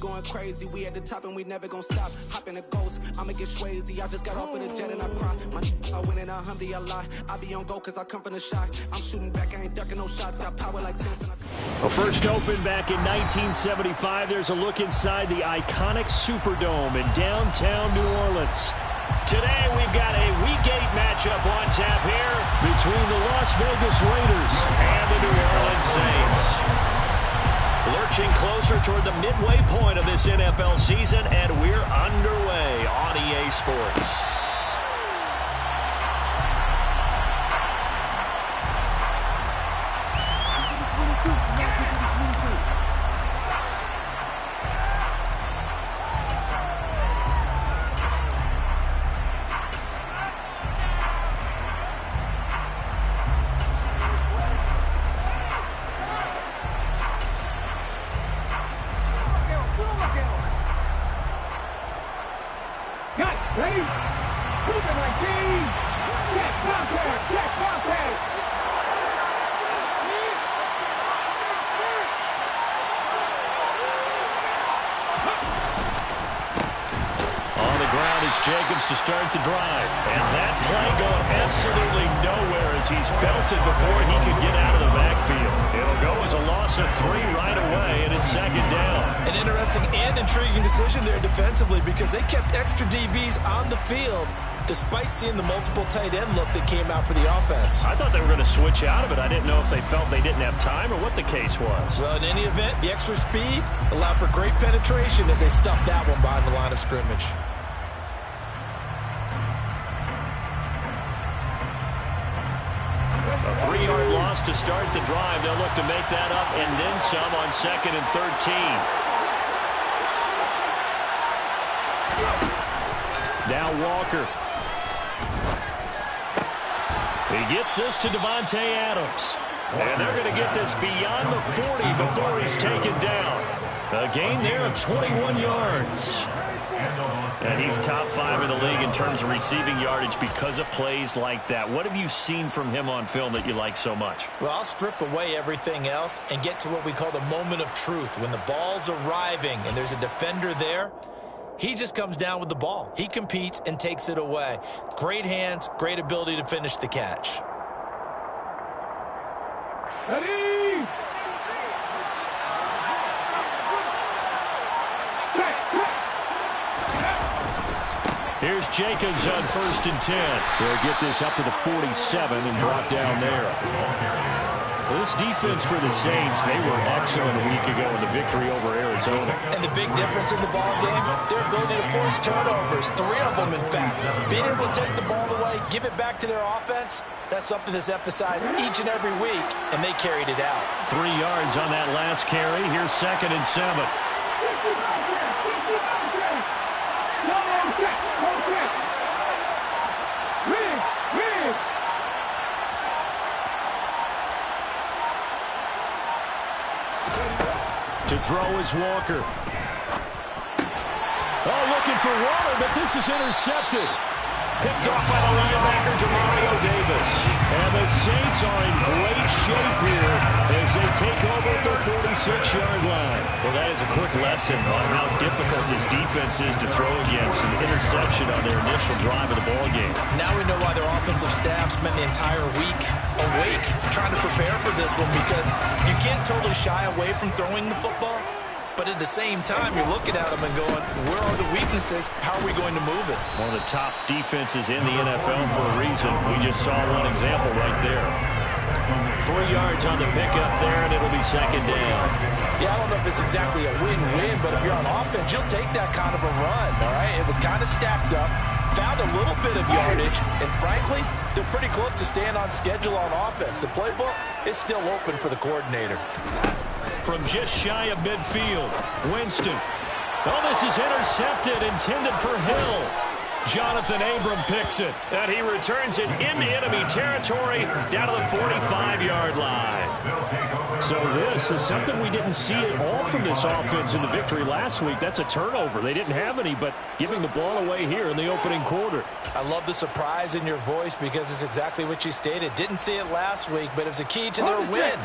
going crazy. We at the top and we never gonna stop. Hop in a ghost, I'ma get swayzy. I just got off of the jet and I cry. I win in a Humvee, I lie. I be on go cause I come from the shot. I'm shooting back, I ain't ducking no shots. Got power like Samson. Well, first opened back in 1975. There's a look inside the iconic Superdome in downtown New Orleans. Today we've got a Week 8 matchup on tap here between the Las Vegas Raiders and the New Orleans Saints. Lurching closer toward the midway point of this NFL season, and we're underway on EA Sports. Ready? Keep it like these. Check contact. Check contact. On the ground is Jacobs to start the drive. And that play going absolutely nowhere as he's belted before he could get out of the backfield. It'll go as a loss of 3 right away, and it's second down. An interesting and intriguing decision there defensively because they kept extra DBs on the field despite seeing the multiple tight end look that came out for the offense. I thought they were going to switch out of it. I didn't know if they felt they didn't have time or what the case was. Well, in any event, the extra speed allowed for great penetration as they stuffed that one behind the line of scrimmage. A 3-yard loss to start the drive. They'll look to make that up and then some on 2nd and 13. Now Walker. He gets this to Davante Adams. And they're going to get this beyond the 40 before he's taken down. A gain there of 21 yards. And he's top 5 in the league in terms of receiving yardage because of plays like that. What have you seen from him on film that you like so much? Well, I'll strip away everything else and get to what we call the moment of truth. When the ball's arriving and there's a defender there, he just comes down with the ball. He competes and takes it away. Great hands, great ability to finish the catch. Ready? Here's Jacobs on 1st and 10. They'll get this up to the 47 and brought down there. Well, this defense for the Saints, they were excellent a week ago in the victory over Arizona. And the big difference in the ball game, their ability to force turnovers, 3 of them in fact. Being able to take the ball away, give it back to their offense, that's something that's emphasized each and every week, and they carried it out. 3 yards on that last carry. Here's 2nd and 7. To throw is Walker. Oh, looking for Waller, but this is intercepted. Picked off by the linebacker, Demario Davis. And the Saints are in great shape here as they take over at the 46-yard line. Well, that is a quick lesson on how difficult this defense is to throw against. An interception on their initial drive of the ballgame. Now we know why their offensive staff spent the entire week awake trying to prepare for this one, because you can't totally shy away from throwing the football. But at the same time, you're looking at them and going, where are the weaknesses? How are we going to move it? One of the top defenses in the NFL for a reason. We just saw one example right there. 4 yards on the pickup there, and it'll be 2nd down. Yeah, I don't know if it's exactly a win-win, but if you're on offense, you'll take that kind of a run, all right? It was kind of stacked up, found a little bit of yardage, and frankly, they're pretty close to staying on schedule on offense. The playbook is still open for the coordinator. From just shy of midfield, Winston. Oh, this is intercepted, intended for Hill. Jonathan Abram picks it, and he returns it into enemy territory down to the 45-yard line. So this is something we didn't see at all from this offense in the victory last week. That's a turnover. They didn't have any, but giving the ball away here in the opening quarter. I love the surprise in your voice because it's exactly what you stated. Didn't see it last week, but it's a key to their win.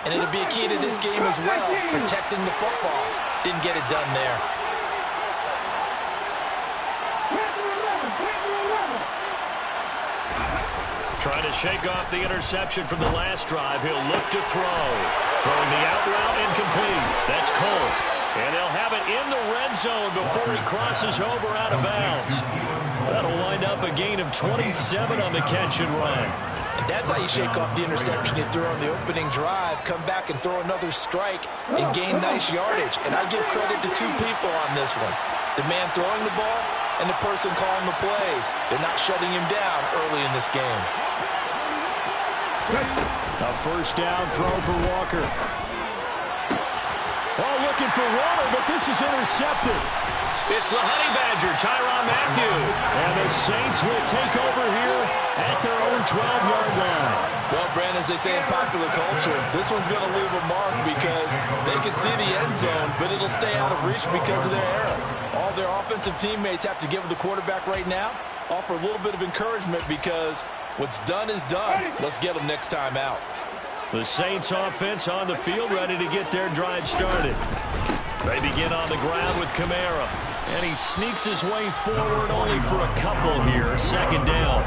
And it'll be a key to this game as well, protecting the football. didn't get it done there. Trying to shake off the interception from the last drive. He'll look to throw. Throwing the out route incomplete. That's Cole. And they'll have it in the red zone before he crosses over out of bounds. That'll wind up a gain of 27 on the catch and run. And that's how you shake off the interception you threw on the opening drive. Come back and throw another strike and gain nice yardage. And I give credit to two people on this one. The man throwing the ball and the person calling the plays. They're not shutting him down early in this game. A first down throw for Walker. Oh, looking for Water, but this is intercepted. It's the Honey Badger, Tyrann Mathieu. And the Saints will take over here at their own 12-yard line. Well, Brandon, as they say in popular culture, this one's going to leave a mark because they can see the end zone, but it'll stay out of reach because of their error. All their offensive teammates have to give the quarterback right now, offer a little bit of encouragement because what's done is done. Let's get them next time out. The Saints offense on the field, ready to get their drive started. They begin on the ground with Kamara. And he sneaks his way forward only for a couple here. Second down.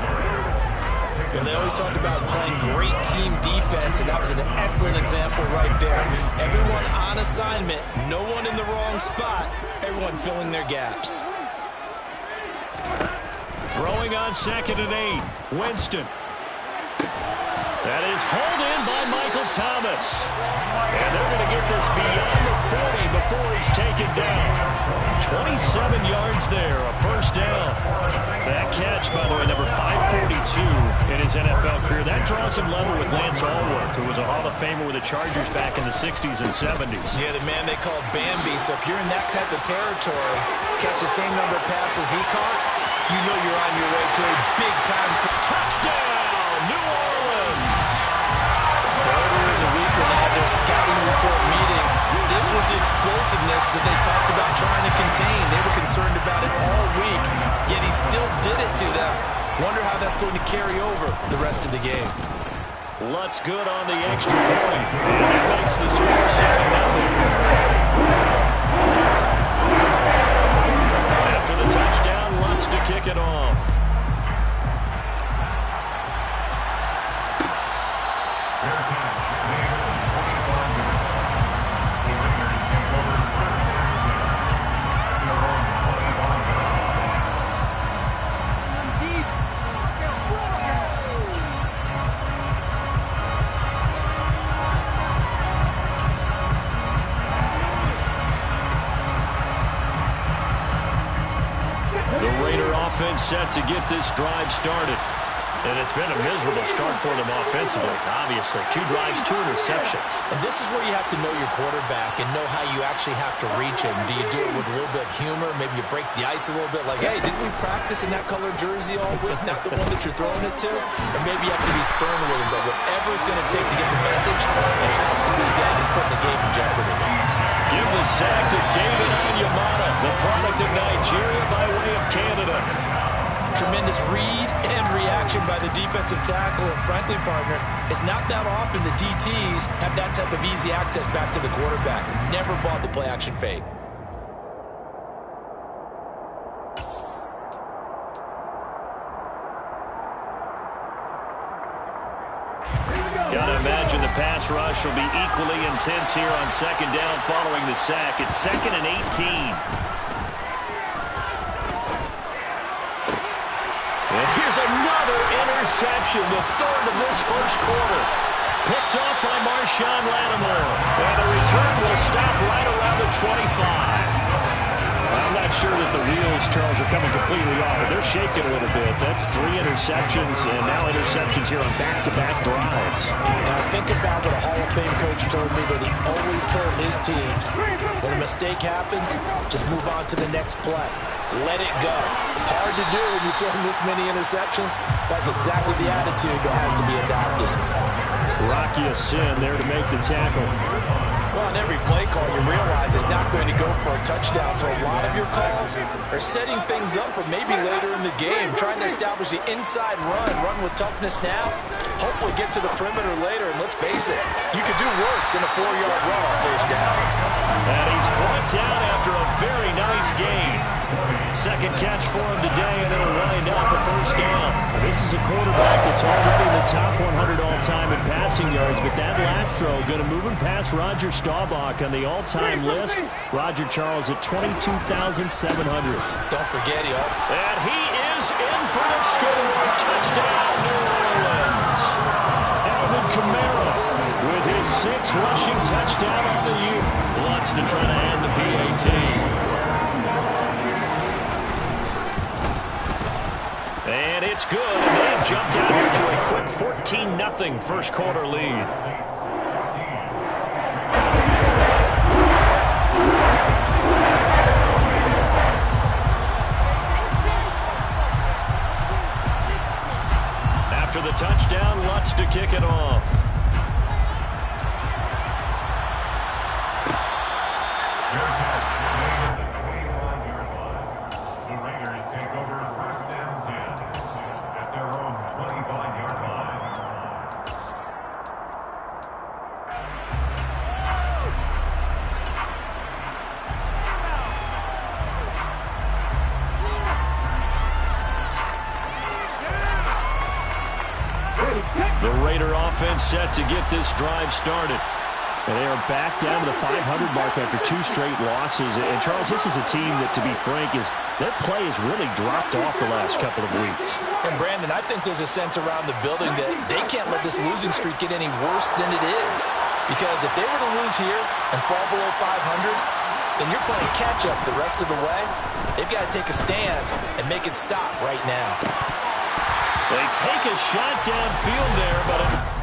Yeah, they always talk about playing great team defense, and that was an excellent example right there. Everyone on assignment, no one in the wrong spot, everyone filling their gaps. Throwing on 2nd and 8. Winston. That is hauled in by Michael Thomas. And they're going to get this beyond the 40 before he's taken down. 27 yards there, a first down. That catch, by the way, number 542 in his NFL career. That draws him level with Lance Allworth, who was a Hall of Famer with the Chargers back in the 60s and 70s. Yeah, the man they called Bambi. So if you're in that type of territory, catch the same number of passes he caught, you know you're on your way to a big-time touchdown, New Orleans. Earlier in the week when they had their scouting report meeting, this was the explosiveness that they talked about trying to contain. They were concerned about it all week, yet he still did it to them. Wonder how that's going to carry over the rest of the game. Lutz good on the extra point. And that makes the score 7-0. After the touchdown, Lutz to kick it off. Offense set to get this drive started. And it's been a miserable start for them offensively, obviously. 2 drives, 2 interceptions. And this is where you have to know your quarterback and know how you actually have to reach him. Do you do it with a little bit of humor? Maybe you break the ice a little bit like, hey, didn't we practice in that color jersey all week? Not the one that you're throwing it to? Or maybe you have to be stern with him. But whatever it's going to take to get the message, it has to be done. He's putting the game in jeopardy. Give the sack to David Onyemata, the product of Nigeria by way of Canada. Tremendous read and reaction by the defensive tackle. And frankly, partner, it's not that often the DTs have that type of easy access back to the quarterback. Never bought the play-action fake. Gotta imagine the pass rush will be equally intense here on 2nd down following the sack. It's 2nd and 18. And here's another interception, the 3rd of this first quarter. Picked off by Marshawn Lattimore. And the return will stop right around the 25. I'm not sure that the wheels, Charles, are coming completely off, but they're shaking a little bit. That's 3 interceptions, and now interceptions here on back-to-back drives. Now think about what a Hall of Fame coach told me that he always told his teams, when a mistake happens, just move on to the next play. Let it go. Hard to do when you're throwing this many interceptions. That's exactly the attitude that has to be adopted. Rocky Sin there to make the tackle. Well, on every play call, you realize it's not going to go for a touchdown, so a lot of your calls are setting things up for maybe later in the game, trying to establish the inside run with toughness now, hopefully get to the perimeter later, and let's face it, you could do worse than a 4-yard run on first down. And he's brought down after a very nice gain. Second catch for him today, and it'll wind up a first down. This is a quarterback that's already in the top 100 all-time in passing yards, but that last throw going to move him past Roger Staubach on the all-time list. Roger Charles at 22,700. Don't forget, he also... And he is in for the score. Touchdown, New Orleans. Alvin Kamara with his 6th rushing touchdown on the year. Lutz to try to end the PAT. And it's good, and they've jumped out here to a quick 14-0 first quarter lead. After the touchdown, Lutz to kick it off. The Raider offense set to get this drive started. And they are back down to the 500 mark after 2 straight losses. And, Charles, this is a team that, to be frank, their play has really dropped off the last couple of weeks. And, Brandon, I think there's a sense around the building that they can't let this losing streak get any worse than it is. Because if they were to lose here and fall below 500, then you're playing catch-up the rest of the way. They've got to take a stand and make it stop right now. They take a shot downfield there, but...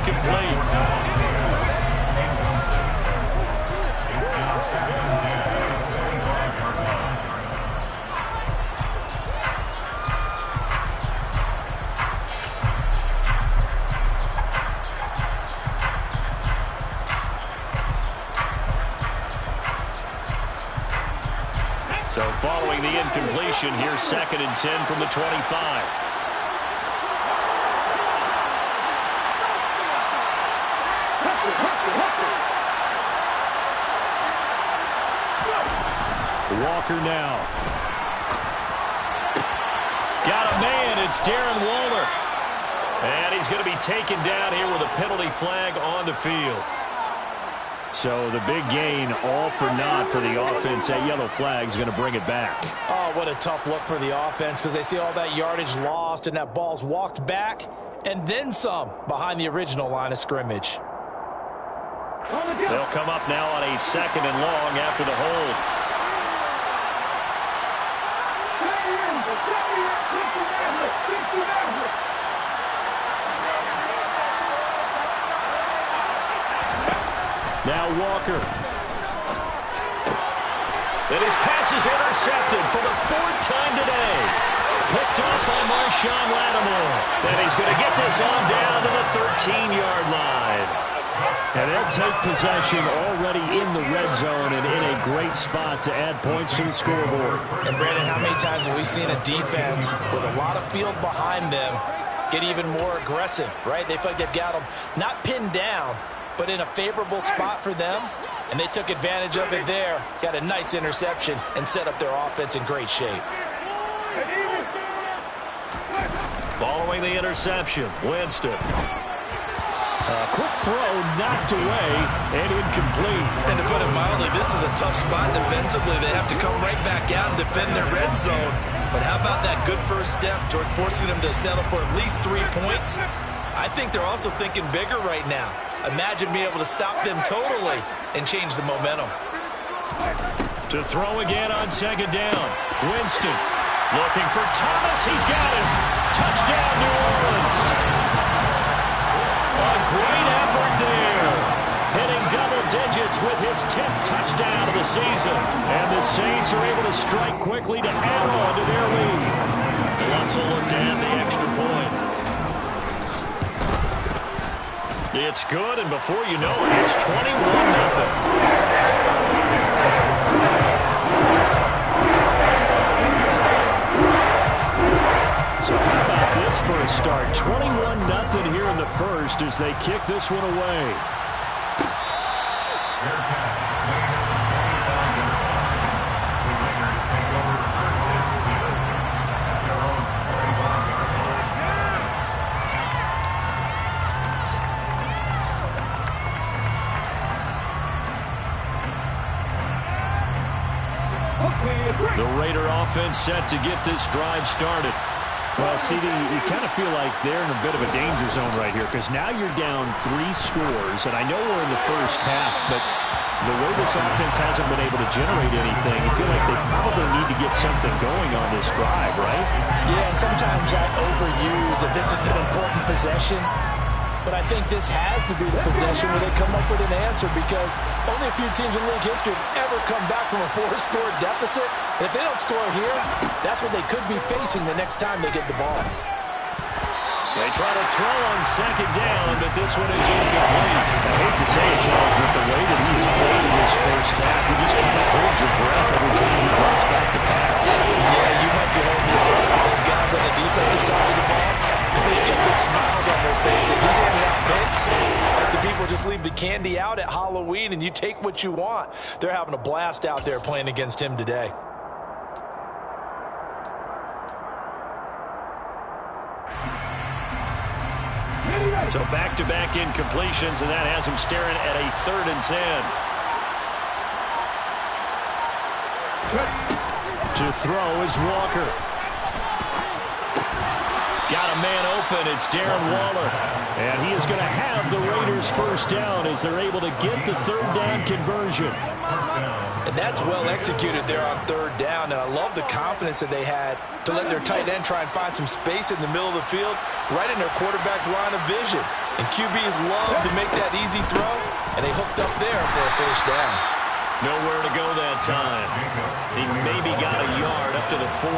incomplete. So following the incompletion, here's 2nd and 10 from the 25. Walker now. Got a man. It's Darren Waller. And he's going to be taken down here with a penalty flag on the field. So the big gain, all for naught for the offense. That yellow flag is going to bring it back. Oh, what a tough look for the offense, because they see all that yardage lost and that ball's walked back and then some behind the original line of scrimmage. They'll come up now on a 2nd and long after the hold. Now Walker. And his pass is intercepted for the 4th time today. Picked up by Marshawn Lattimore. And he's going to get this on down to the 13-yard line. And they'll take possession already in the red zone and in a great spot to add points to the scoreboard. And Brandon, how many times have we seen a defense with a lot of field behind them get even more aggressive, right? They feel like they've got them not pinned down, but in a favorable spot for them, and they took advantage of it there. Got a nice interception and set up their offense in great shape. Following the interception, Winston. Quick throw, knocked away, and incomplete. And to put it mildly, this is a tough spot defensively. They have to come right back out and defend their red zone. But how about that good first step towards forcing them to settle for at least 3 points? I think they're also thinking bigger right now. Imagine being able to stop them totally and change the momentum. To throw again on 2nd down. Winston looking for Thomas. He's got him. Touchdown, New Orleans. A great effort there. Hitting double digits with his 10th touchdown of the season. And the Saints are able to strike quickly to add on to their lead. Let's look to add the extra point. It's good, and before you know it, it's 21-0. So how about this for a start? 21-0 here in the first as they kick this one away. The Raider offense set to get this drive started. Well, CD, you kind of feel like they're in a bit of a danger zone right here because now you're down 3 scores, and I know we're in the first half, but the way this offense hasn't been able to generate anything, you feel like they probably need to get something going on this drive, right? Yeah, and sometimes I overuse that this is an important possession. But I think this has to be the possession where they come up with an answer, because only a few teams in league history have ever come back from a 4-score deficit. And if they don't score here, that's what they could be facing the next time they get the ball. They try to throw on 2nd down, but this one is incomplete. I hate to say it, Charles, but the way that he has played in this first half, you just can't hold your breath every time he drops back to pass. Yeah, you might be holding your breath with those guys on the defensive side of the ball. They get big smiles on their faces. He's handing out picks like the people just leave the candy out at Halloween and you take what you want. They're having a blast out there playing against him today. So back-to-back incompletions, and that has him staring at a 3rd and 10. To throw is Walker. Got a man open. It's Darren Waller. And he is going to have the Raiders first down as they're able to get the third down conversion. And that's well executed there on third down. And I love the confidence that they had to let their tight end try and find some space in the middle of the field, right in their quarterback's line of vision. And QBs love to make that easy throw, and they hooked up there for a first down. Nowhere to go that time. He maybe got a yard up to the 40.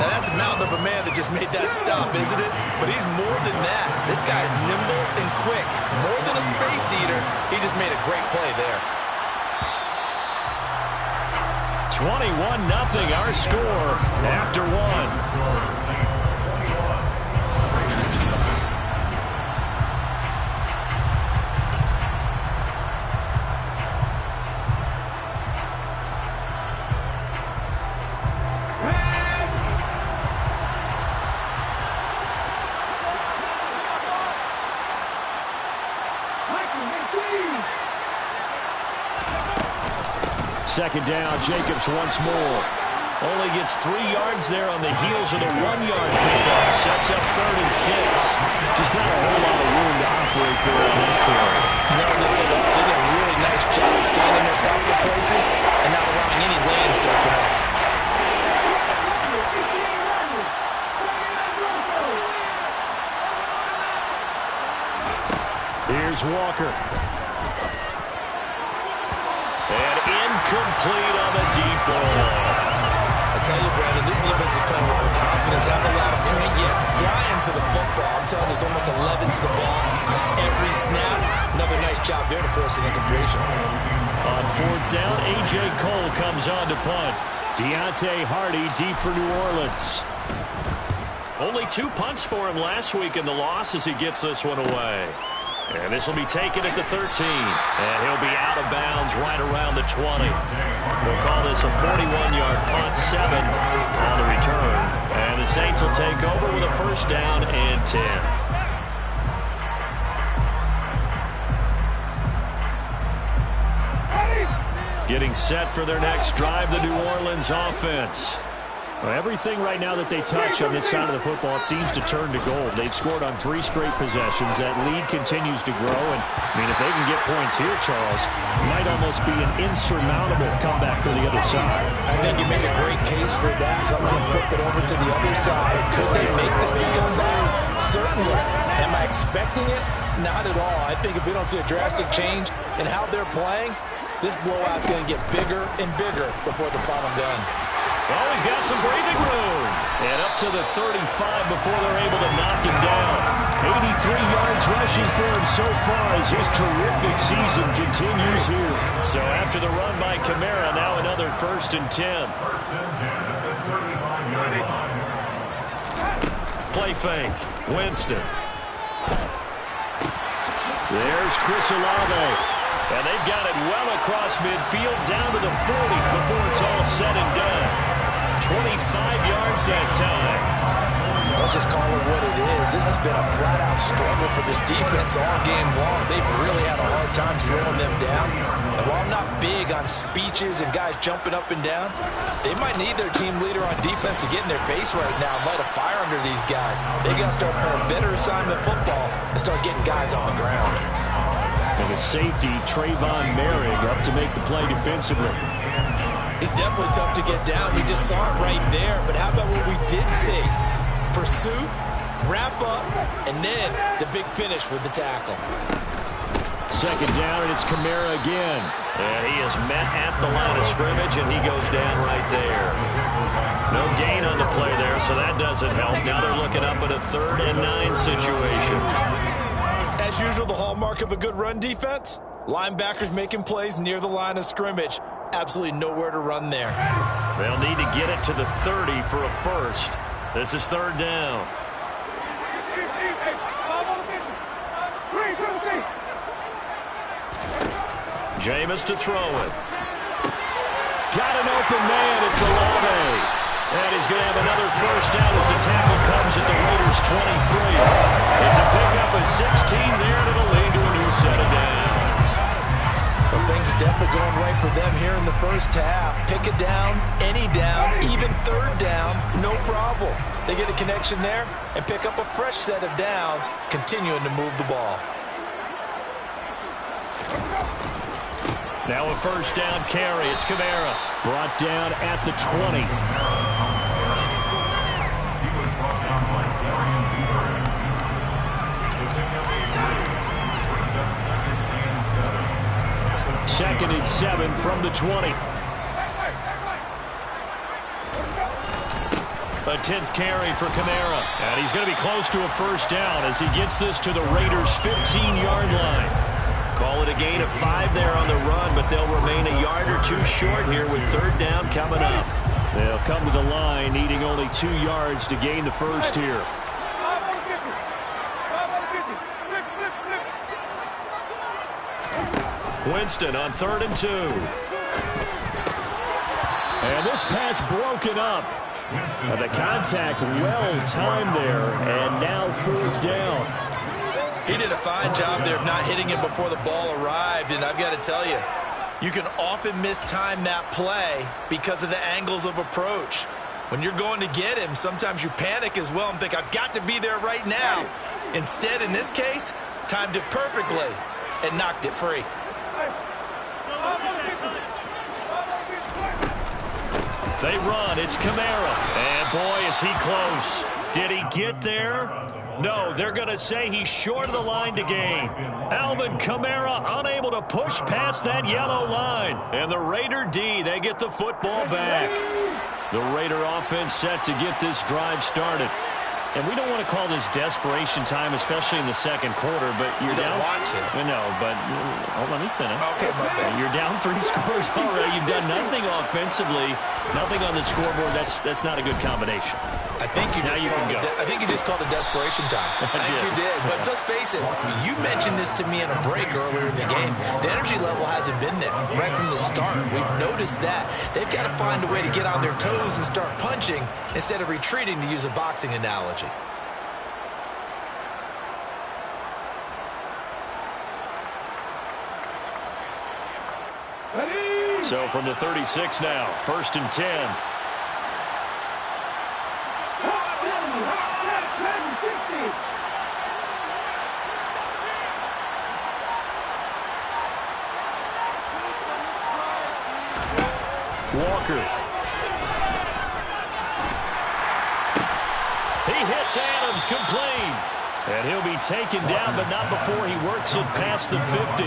Now that's a mountain of a man that just made that stop, isn't it? But he's more than that. This guy's nimble and quick. More than a space eater, he just made a great play there. 21-0 our score after one. Second down, Jacobs once more. Only gets 3 yards there on the heels of the 1-yard pickup. Sets up 3rd and 6. Just not a whole lot of room to operate there on that play. No, not at all. They did a really nice job staying in their proper places and not allowing any lanes to open up. Here's Walker. And incomplete on the deep ball. I tell you, Brandon, this defense is playing with some confidence. Haven't allowed a point yet. Flying to the football. I'm telling you, there's almost 11 to the ball on every snap. Another nice job there to force an incompletion. On 4th down, A.J. Cole comes on to punt. Deontay Hardy deep for New Orleans. Only 2 punts for him last week in the loss as he gets this one away. And this will be taken at the 13. And he'll be out of bounds right around the 20. We'll call this a 41-yard punt, 7 on the return. And the Saints will take over with a first down and 10. Getting set for their next drive, the New Orleans offense. Well, everything right now that they touch on this side of the football, it seems to turn to gold. They've scored on 3 straight possessions. That lead continues to grow. And, I mean, if they can get points here, Charles, it might almost be an insurmountable comeback for the other side. I think you make a great case for that. So I'm going to flip it over to the other side. Could they make the big comeback? Certainly. Am I expecting it? Not at all. I think if we don't see a drastic change in how they're playing, this blowout's going to get bigger and bigger before the final gun. Well, he's got some breathing room. And up to the 35 before they're able to knock him down. 83 yards rushing for him so far as his terrific season continues here. So after the run by Kamara, now another 1st and 10. Play fake. Winston. There's Chris Olave. And they've got it well across midfield down to the 40 before it's all said and done. 25 yards that time. Let's just call it what it is. This has been a flat-out struggle for this defense all game long. They've really had a hard time slowing them down. And while I'm not big on speeches and guys jumping up and down, they might need their team leader on defense to get in their face right now and light a fire under these guys. They got to start playing better assignment football and start getting guys on the ground. And the safety, Trayvon Merrick, up to make the play defensively. He's definitely tough to get down. We just saw it right there. But how about what we did see? Pursuit, wrap up, and then the big finish with the tackle. Second down, and it's Kamara again. And he is met at the line of scrimmage, and he goes down right there. No gain on the play there, so that doesn't help. Now they're looking up at a 3rd and 9 situation. As usual, the hallmark of a good run defense, linebackers making plays near the line of scrimmage. Absolutely nowhere to run there. They'll need to get it to the 30 for a first. This is 3rd down. Jameis to throw it. Got an open man. It's Olave. And he's going to have another first down as the tackle comes at the Raiders' 23. It's a pickup of 16 there, and it'll lead to a new set of downs. Well, things are definitely going right for them here in the first half. Pick a down, any down, even 3rd down, no problem. They get a connection there and pick up a fresh set of downs, continuing to move the ball. Now a first down carry. It's Kamara. Brought down at the 20. Second and 7 from the 20. A 10th carry for Kamara. And he's going to be close to a first down as he gets this to the Raiders' 15-yard line. Call it a gain of 5 there on the run, but they'll remain a yard or two short here with third down coming up. They'll come to the line needing only 2 yards to gain the first here. Winston on 3rd and 2. And this pass broken up. The contact well timed there, and now 4th down. He did a fine job there of not hitting him before the ball arrived, and I've got to tell you, you can often mistime that play because of the angles of approach. When you're going to get him, sometimes you panic as well and think, I've got to be there right now. Instead, in this case, timed it perfectly and knocked it free. They run. It's Kamara. And, boy, is he close. Did he get there? No, they're going to say he's short of the line to gain. Alvin Kamara unable to push past that yellow line. And the Raider D, they get the football back. The Raider offense set to get this drive started. And we don't want to call this desperation time, especially in the second quarter, but you're down. You don't want to. No, but let me finish. Okay, my bad. You're down 3 scores already. You've done nothing offensively, nothing on the scoreboard. That's not a good combination. I think you just called it desperation time. I think you did. But let's face it, you mentioned this to me in a break earlier in the game. The energy level hasn't been there right from the start. We've noticed that. They've got to find a way to get on their toes and start punching instead of retreating, to use a boxing analogy. So from the 36 now, 1st and 10. Walker. He hits Adams complete. And he'll be taken down, but not before he works it past the 50.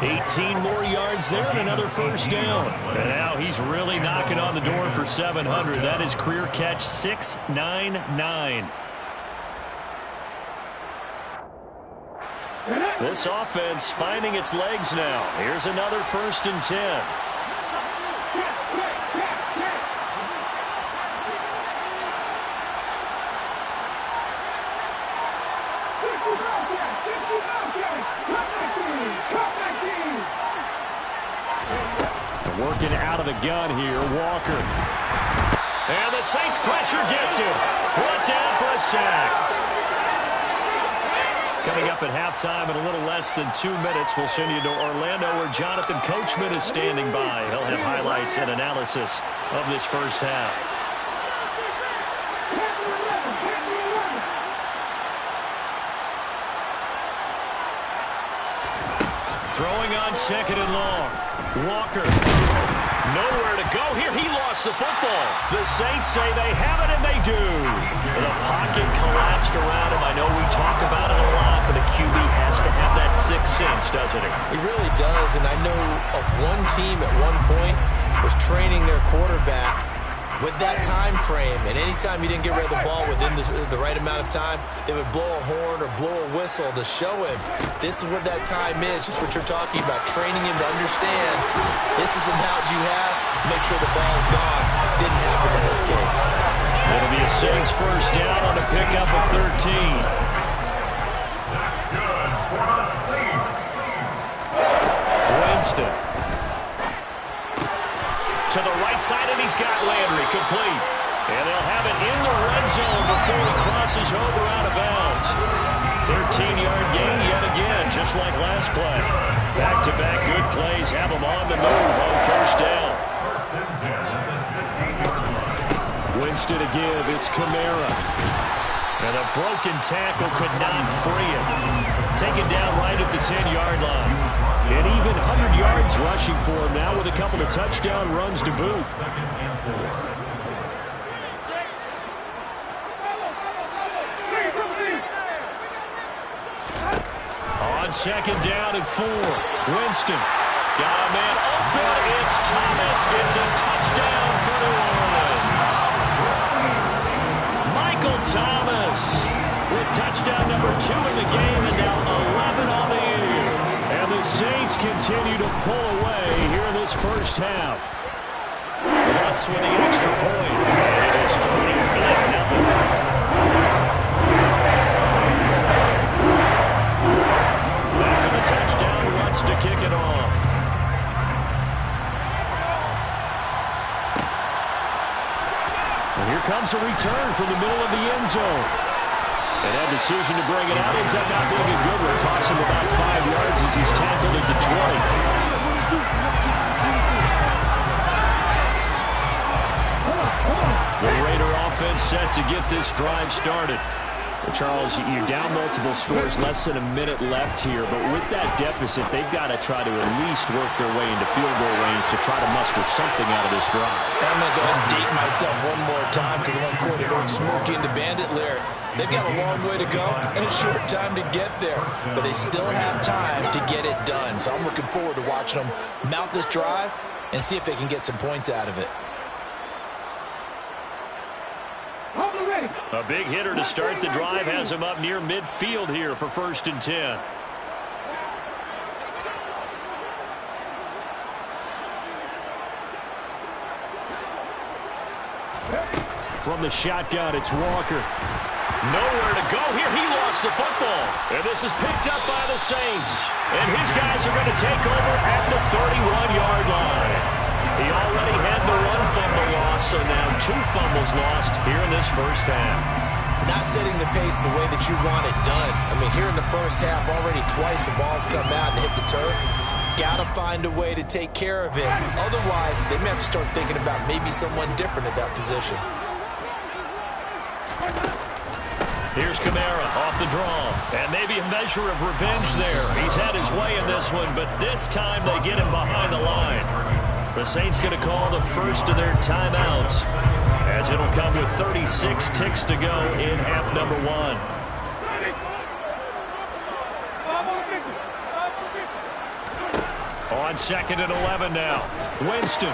18 more yards there and another first down. And now he's really knocking on the door for 700. That is career catch 699. This offense finding its legs now. Here's another 1st and 10. Working out of the gun here, Walker. And the Saints pressure gets him. Brought down for a sack. Coming up at halftime in a little less than 2 minutes, we'll send you to Orlando where Jonathan Coachman is standing by. He'll have highlights and analysis of this first half. Throwing on 2nd and long. Walker. Nowhere to go here. He lost the football. The Saints say they have it, and they do. The pocket collapsed around him. I know we talk about it a lot, but a QB has to have that sixth sense, doesn't he? He really does, and I know of one team at one point was training their quarterback with that time frame, and anytime he didn't get rid of the ball within the right amount of time, they would blow a horn or blow a whistle to show him this is what that time is, just what you're talking about, training him to understand this is the amount you have, make sure the ball is gone. Didn't happen in this case. It'll be a Saints first down on a pickup of 13. Winston. To the right side, and he's got Landry complete. And they'll have it in the red zone before he crosses over out of bounds. 13-yard gain yet again, just like last play. Back-to-back good plays have them on the move on first down. First and a give. It's Kamara. And a broken tackle could not free him. Taken down right at the 10-yard line. And even 100 yards rushing for him now with a couple of touchdown runs to boot. On second down and 4. Winston. Got a man open. It's Thomas. It's a touchdown for New Orleans. Michael Thomas with touchdown number 2 in the game and now 11 on the year. And the Saints continue to pull away here in this first half. Bucks with the extra point. And it is 20-0. After the touchdown, wants to kick it off. And here comes a return from the middle of the end zone. And that decision to bring it out ends up not being a good one. Costs him about 5 yards as he's tackled at the 20. The Raider offense set to get this drive started. Well, Charles, you're down multiple scores, less than a minute left here, but with that deficit, they've got to try to at least work their way into field goal range to try to muster something out of this drive. I'm going to go ahead and date myself one more time because I want Corey to go smoke into Bandit Lair. They've got a long way to go and a short time to get there, but they still have time to get it done. So I'm looking forward to watching them mount this drive and see if they can get some points out of it. A big hitter to start the drive has him up near midfield here for 1st and 10. From the shotgun, it's Walker. Nowhere to go here. He lost the football. And this is picked up by the Saints. And his guys are going to take over at the 31-yard line. He already had the 1 fumble loss, so now 2 fumbles lost here in this first half. Not setting the pace the way that you want it done. I mean, here in the first half, already twice the ball's come out and hit the turf. Got to find a way to take care of it. Otherwise, they may have to start thinking about maybe someone different at that position. Here's Kamara off the draw. And maybe a measure of revenge there. He's had his way in this one, but this time they get him behind the line. The Saints going to call the first of their timeouts as it'll come with 36 ticks to go in half number 1. On second and 11 now. Winston.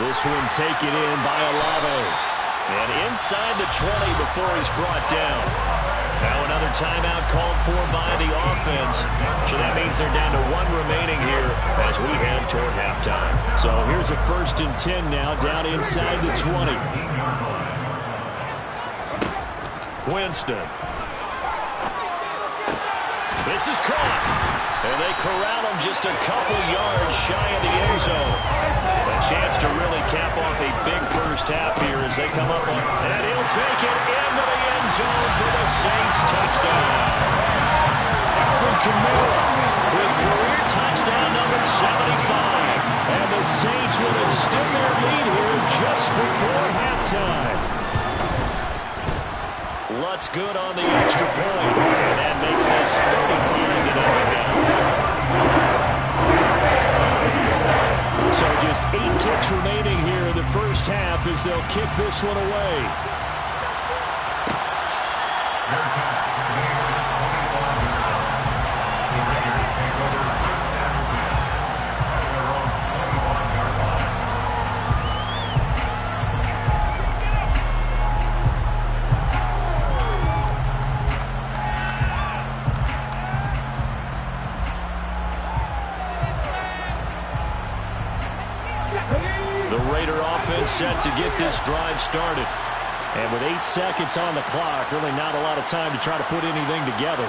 This one taken in by Olave. And inside the 20 before he's brought down. Now another timeout called for by the offense. So that means they're down to 1 remaining here as we head toward halftime. So here's a 1st and 10 now down inside the 20. Winston. This is caught. And they corral him just a couple yards shy of the end zone. A chance to really cap off a big first half here as they come up on. And he'll take it into the end zone for the Saints touchdown. Alvin Kamara with career touchdown number 75. And the Saints will extend their lead here just before halftime. Lutz good on the extra point. And that makes this 35-0 now. So just 8 ticks remaining here in the first half as they'll kick this one away. Set to get this drive started. And with 8 seconds on the clock, really not a lot of time to try to put anything together.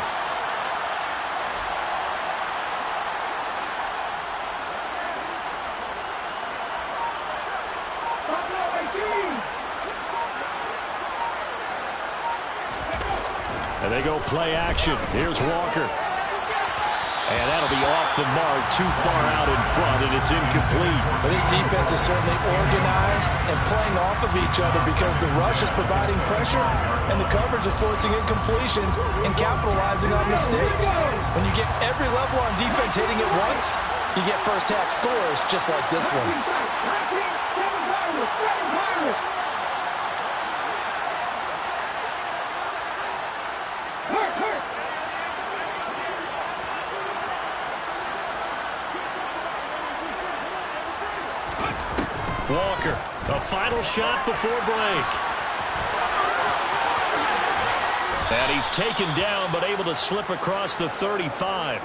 And they go play action. Here's Walker. And that'll be off the mark, too far out in front, and it's incomplete. Well, this defense is certainly organized and playing off of each other because the rush is providing pressure and the coverage is forcing incompletions and capitalizing on mistakes. When you get every level on defense hitting it once, you get first-half scores just like this one. Walker, a final shot before break. And he's taken down, but able to slip across the 35.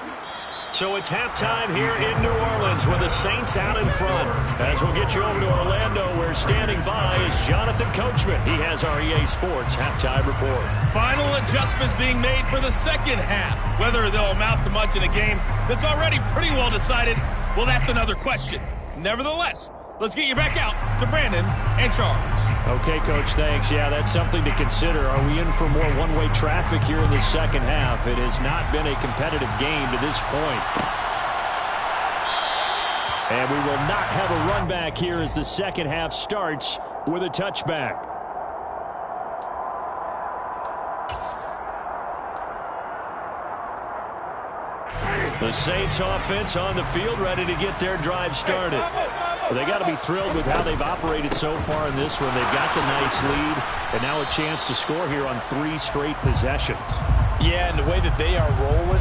So it's halftime here in New Orleans with the Saints out in front. As we'll get you over to Orlando, where standing by is Jonathan Coachman. He has our EA Sports halftime report. Final adjustments being made for the second half. Whether they'll amount to much in a game that's already pretty well decided, well, that's another question. Nevertheless, let's get you back out to Brandon and Charles. Okay, Coach, thanks. Yeah, that's something to consider. Are we in for more one-way traffic here in the second half? It has not been a competitive game to this point. And we will not have a run back here as the second half starts with a touchback. The Saints offense on the field, ready to get their drive started. Well, they got to be thrilled with how they've operated so far in this one. They've got the nice lead, and now a chance to score here on 3 straight possessions. Yeah, and the way that they are rolling,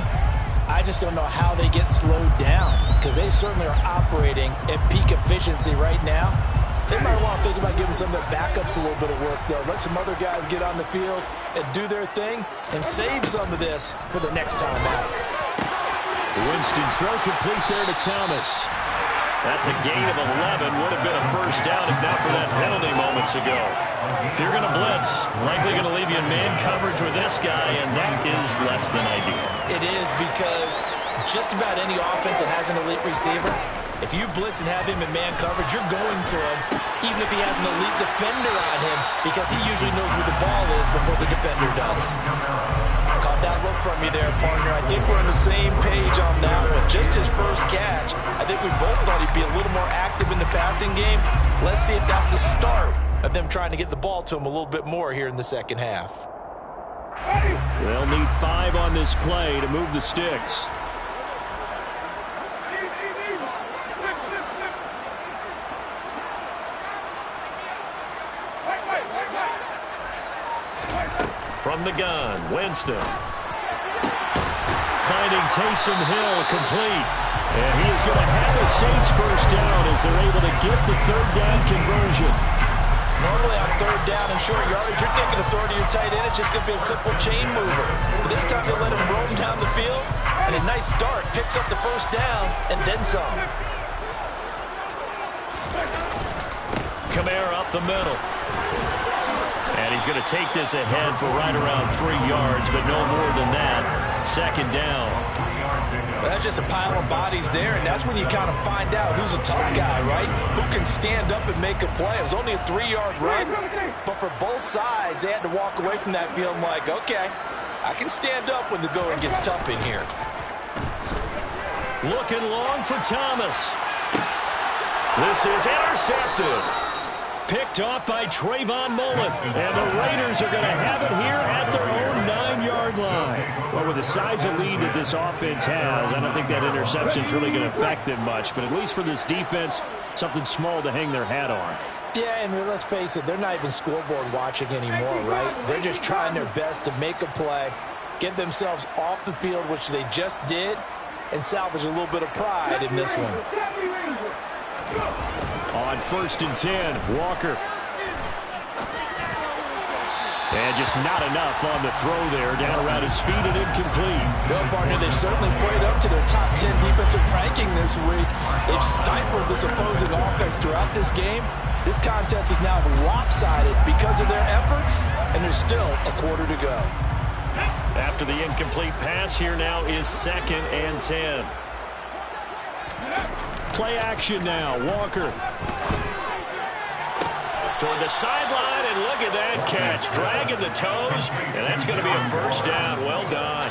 I just don't know how they get slowed down because they certainly are operating at peak efficiency right now. They might want to think about giving some of their backups a little bit of work, though. Let some other guys get on the field and do their thing and save some of this for the next time out. Winston throw complete there to Thomas. That's a gain of 11. Would have been a first down if not for that penalty moments ago. If you're going to blitz, likely going to leave you in man coverage with this guy, and that is less than ideal. It is because just about any offense that has an elite receiver, if you blitz and have him in man coverage, you're going to him, even if he has an elite defender on him, because he usually knows where the ball is before the defender does. Caught that look from you there, partner. I think we're on the same page on that one. Just his first catch, I think we both thought he'd be a little more active in the passing game. Let's see if that's the start of them trying to get the ball to him a little bit more here in the second half. They'll need 5 on this play to move the sticks. From the gun, Winston. Finding Taysom Hill complete. And he is going to have the Saints first down as they're able to get the third down conversion. Normally on third down and short yardage, you're thinking of throwing to your tight end. It's just going to be a simple chain mover. But this time they let him roam down the field, and a nice dart picks up the first down and then some. Kamara up the middle. And he's going to take this ahead for right around 3 yards, but no more than that. Second down. Well, that's just a pile of bodies there, and that's when you kind of find out who's a tough guy, right? Who can stand up and make a play. It was only a 3-yard run, but for both sides, they had to walk away from that feeling like, okay, I can stand up when the going gets tough in here. Looking long for Thomas. This is intercepted. Picked off by Trayvon Mullen. And the Raiders are going to have it here at their own 9-yard line. Well, with the size of lead that this offense has, I don't think that interception is really going to affect them much. But at least for this defense, something small to hang their hat on. Yeah, and let's face it, they're not even scoreboard watching anymore, right? They're just trying their best to make a play, get themselves off the field, which they just did, and salvage a little bit of pride in this one. On 1st and 10, Walker. And just not enough on the throw there. Down around his feet and incomplete. Well, partner, they've certainly played up to their top 10 defensive ranking this week. They've stifled this opposing offense throughout this game. This contest is now lopsided because of their efforts, and there's still a quarter to go. After the incomplete pass, here now is 2nd and 10. Play action now, Walker. Toward the sideline, and look at that catch. Dragging the toes, and that's going to be a first down. Well done.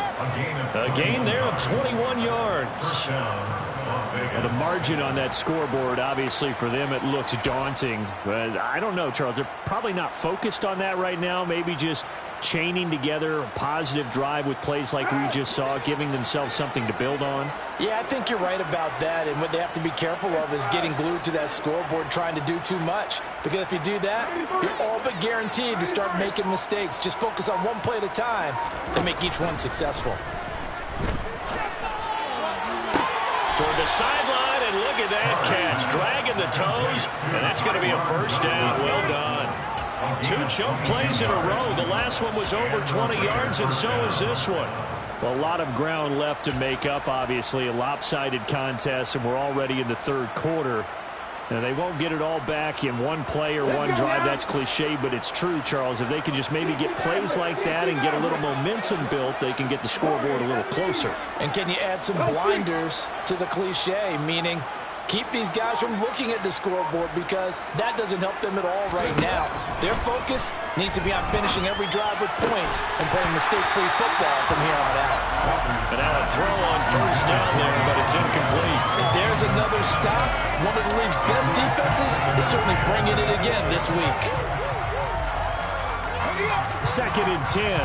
A gain there of 21 yards. Well, the margin on that scoreboard, obviously, for them, it looks daunting. But I don't know, Charles. They're probably not focused on that right now. Maybe just chaining together a positive drive with plays like we just saw, giving themselves something to build on. Yeah, I think you're right about that. And what they have to be careful of is getting glued to that scoreboard trying to do too much. Because if you do that, you're all but guaranteed to start making mistakes. Just focus on one play at a time and make each one successful. Toward the sideline, and look at that catch. Dragging the toes, and that's going to be a first down. Well done. 2 choke plays in a row. The last one was over 20 yards, and so is this one. Well, a lot of ground left to make up, obviously. A lopsided contest, and we're already in the third quarter. Now, they won't get it all back in one play or one drive. That's cliche, but it's true, Charles. If they can just maybe get plays like that and get a little momentum built, they can get the scoreboard a little closer. And can you add some blinders to the cliche, meaning keep these guys from looking at the scoreboard, because that doesn't help them at all right now. Their focus needs to be on finishing every drive with points and playing mistake-free football from here on out. And now a throw on first down there, but it's incomplete. And there's another stop. One of the league's best defenses is certainly bringing it again this week. 2nd and 10.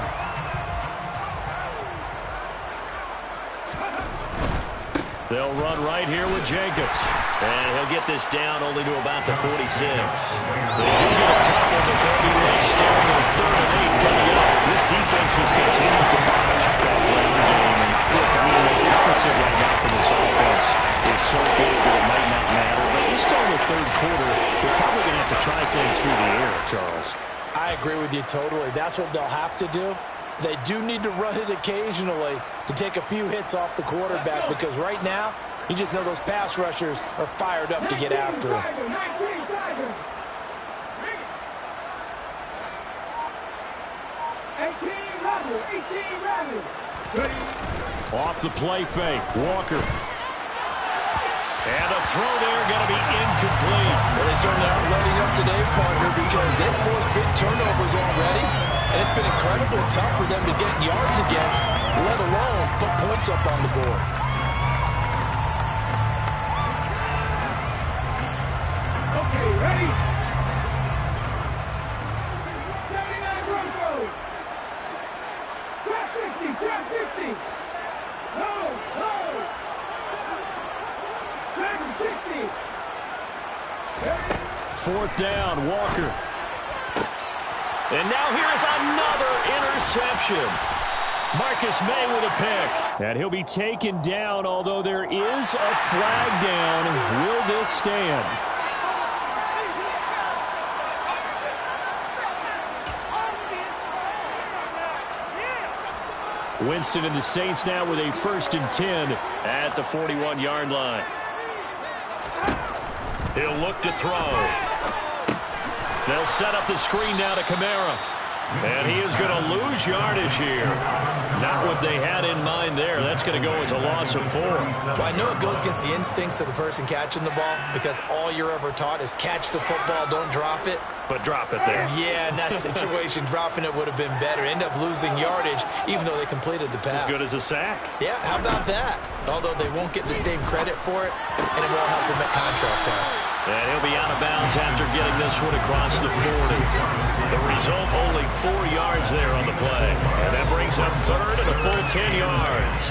They'll run right here with Jacobs. And he'll get this down only to about the 46. They do get a couple, but they'll be left down to the 3rd and 8 coming up. This defense just continues to bottom up that ground game. And look, I mean, the deficit right now from this offense is so big that it might not matter. But we're still in the third quarter. They're probably going to have to try things through the air, Charles. I agree with you totally. That's what they'll have to do. They do need to run it occasionally to take a few hits off the quarterback, because right now, you just know those pass rushers are fired up to get after him. Off the play fake, Walker. And the throw there going to be incomplete. Well, they certainly aren't letting up today, partner, because they've forced big turnovers already. And it's been incredibly tough for them to get yards against, let alone put points up on the board. Okay, ready? 79 Broncos. Trap 50, trap 50. No, no. Trap 60. 4th down, Walker. And now here's another interception. Marcus May with a pick. And he'll be taken down, although there is a flag down. Will this stand? Winston and the Saints now with a 1st and 10 at the 41-yard line. He'll look to throw. They'll set up the screen now to Kamara. And he is going to lose yardage here. Not what they had in mind there. That's going to go as a loss of 4. Well, I know it goes against the instincts of the person catching the ball, because all you're ever taught is catch the football, don't drop it. But drop it there. Yeah, in that situation, dropping it would have been better. End up losing yardage, even though they completed the pass. As good as a sack. Yeah, how about that? Although they won't get the same credit for it, and it won't help them at contract time. And he'll be out of bounds after getting this one across the 40. The result, only 4 yards there on the play. And that brings up 3rd and a full 10 yards.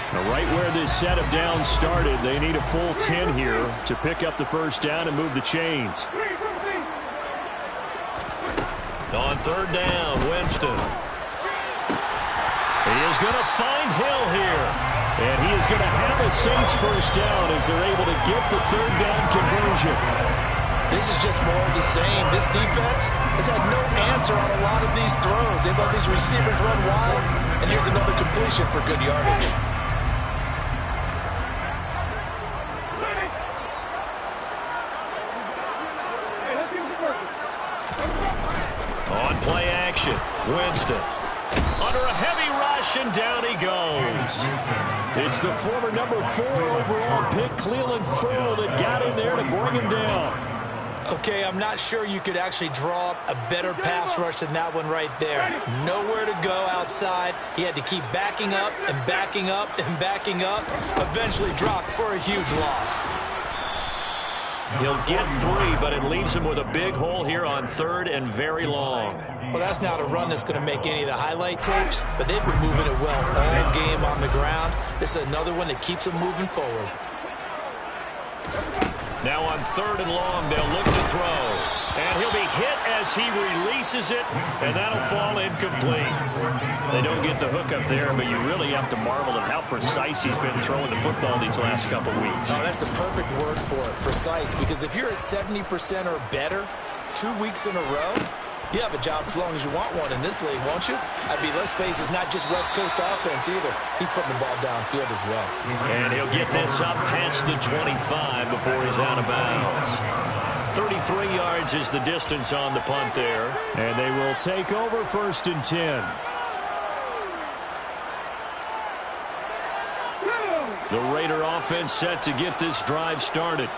Now, right where this set of downs started, they need a full 10 here to pick up the first down and move the chains. On 3rd down, Winston. He is going to find Hill here. And he is going to have a Saints first down as they're able to get the 3rd down conversion. This is just more of the same. This defense has had no answer on a lot of these throws. They've let these receivers run wild, and here's another completion for good yardage. On play action, Winston. Under a heavy rush, and down he goes. It's the former number 4 overall pick, Clelin Ferrell, that got in there to bring him down. Okay, I'm not sure you could actually draw up a better pass rush than that one right there. Nowhere to go outside. He had to keep backing up and backing up and backing up. Eventually dropped for a huge loss. He'll get 3, but it leaves him with a big hole here on 3rd and very long. Well, that's not a run that's going to make any of the highlight tapes, but they've been moving it well all game on the ground. This is another one that keeps them moving forward. Now on 3rd and long, they'll look to throw. And he'll be hit as he releases it, and that'll fall incomplete. They don't get the hook up there, but you really have to marvel at how precise he's been throwing the football these last couple weeks. Oh, that's the perfect word for it, precise, because if you're at 70% or better 2 weeks in a row, you have a job as long as you want one in this league, won't you? I mean, let's face it, it's not just West Coast offense either. He's putting the ball downfield as well. And he'll get this up past the 25 before he's out of bounds. 33 yards is the distance on the punt there. And they will take over 1st and 10. The Raider offense set to get this drive started.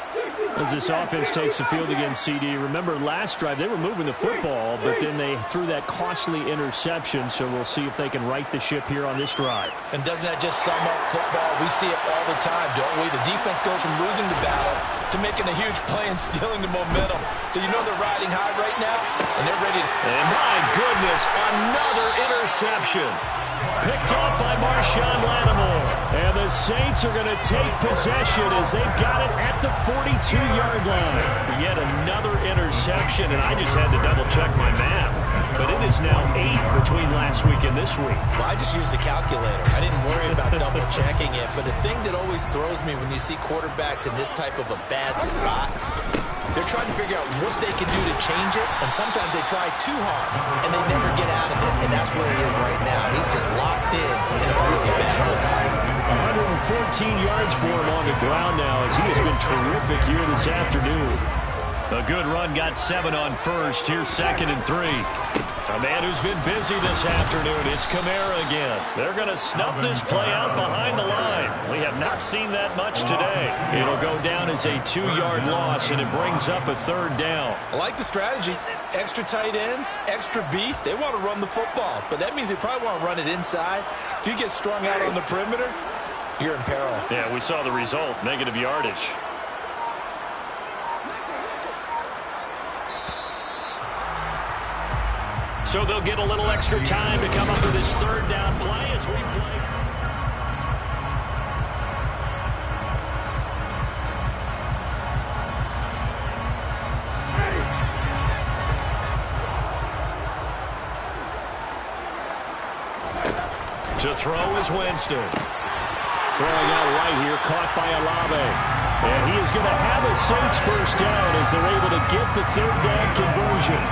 As this offense takes the field against CD, remember last drive they were moving the football, but then they threw that costly interception, so we'll see if they can right the ship here on this drive. And doesn't that just sum up football? We see it all the time, don't we? The defense goes from losing the battle to making a huge play and stealing the momentum. So you know they're riding high right now, and they're ready to... And my goodness, another interception. Picked off by Marshawn Lattimore. And the Saints are going to take possession as they've got it at the 42-yard line. Yet another interception, and I just had to double-check my math. But it is now 8 between last week and this week. Well, I just used the calculator. I didn't worry about double-checking it. But the thing that always throws me when you see quarterbacks in this type of a bad spot, they're trying to figure out what they can do to change it, and sometimes they try too hard, and they never get out of it, and that's where he is right now. He's just locked in a really bad way. 114 yards for him on the ground now as he has been terrific here this afternoon. A good run got 7 on 1st. Here's 2nd and 3. A man who's been busy this afternoon, it's Kamara again. They're going to snuff this play out behind the line. We have not seen that much today. It'll go down as a 2-yard loss, and it brings up a 3rd down. I like the strategy. Extra tight ends, extra beef. They want to run the football, but that means they probably want to run it inside. If you get strung out on the perimeter, you're in peril. Yeah, we saw the result, negative yardage. So they'll get a little extra time to come up with this 3rd down play as we play. To throw is Winston. Throwing out right here, caught by Olave. And he is going to have a Saints 1st down as they're able to get the 3rd down conversion.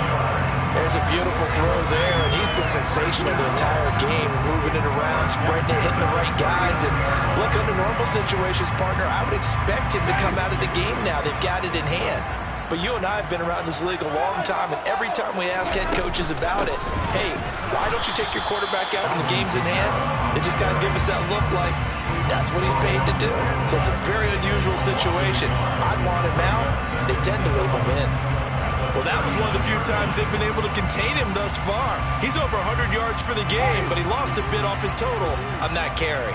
There's a beautiful throw there, and he's been sensational the entire game, moving it around, spreading it, hitting the right guys. And look, under normal situations, partner, I would expect him to come out of the game now. They've got it in hand. But you and I have been around this league a long time, and every time we ask head coaches about it, hey, why don't you take your quarterback out when the game's in hand? They just kind of give us that look like that's what he's paid to do. So it's a very unusual situation. I'd want him out. They tend to leave him in. Well, that was one of the few times they've been able to contain him thus far. He's over 100 yards for the game, but he lost a bit off his total on that carry.